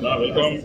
Welcome.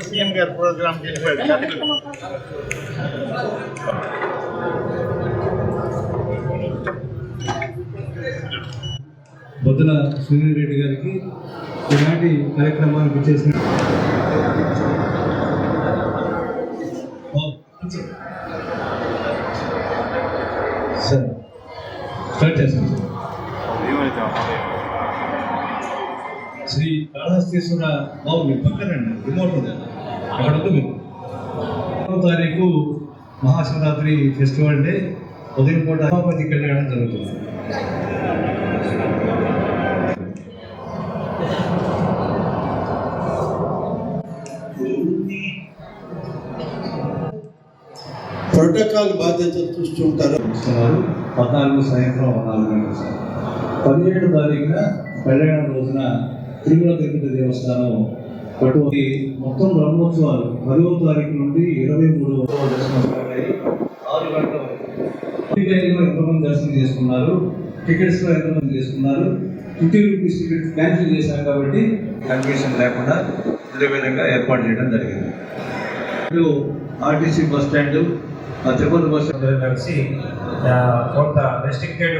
CM గారు programme Boddula Sunil Reddy గారికి ఇలాంటి కార్యక్రమానికి చేసిన సార్ స్టార్ట్ చేస్తాం సార్. శ్రీ కాళహస్తీశ్వర బాబు మీ పక్కనండి రిమోట్ ఉంది అక్కడ ఉంది. మీరు 1వ తారీఖు మహాశివరాత్రి ఫెస్టివల్ డే ఉదయం పూట ఉమాపతి కళ్యాణం జరుగుతుంది. ప్రోటోకాల్ బాధ్యతలు చూస్తుంటారు. 14 సాయంత్రం 4 గంటలు సార్. 17వ తారీఖున కళ్యాణం రోజున తిరుమల తిరుపతి దేవస్థానం అటువంటి మొత్తం బ్రహ్మోత్సవాలు 10వ తారీఖు నుండి 23వ దర్శనం స్టార్ట్ అయ్యి 6 గంటల వరకు ఎంతమంది దర్శనం చేసుకున్నారు, టికెట్స్లో ఎంతమంది చేసుకున్నారు, 50 రూపీస్ టికెట్ క్యాన్సిల్ చేశారు కాబట్టి కన్ఫ్యూషన్ లేకుండా ఇదే విధంగా ఏర్పాటు చేయడం జరిగింది. RTC bus stand Tirupati bus stand కలిసి కొంత రెస్ట్రిక్టెడ్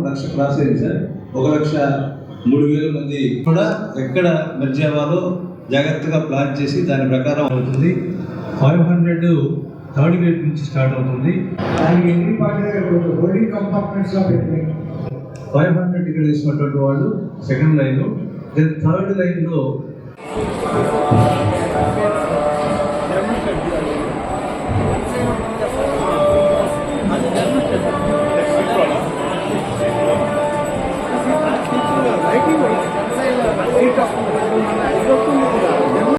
లక్ష క్రాస్ అయింది సార్. 1,03,000 మంది కూడా ఎక్కడ మెర్జ్ అవ్వాలో జాగ్రత్తగా ప్లాన్ చేసి దాని ప్రకారం అవుతుంది. 500 థర్డ్ గేట్ నుంచి స్టార్ట్ అవుతుంది. 500 టికెట్ తీసుకున్నటువంటి వాళ్ళు సెకండ్ లైన్, దెన్ థర్డ్ లైన్లో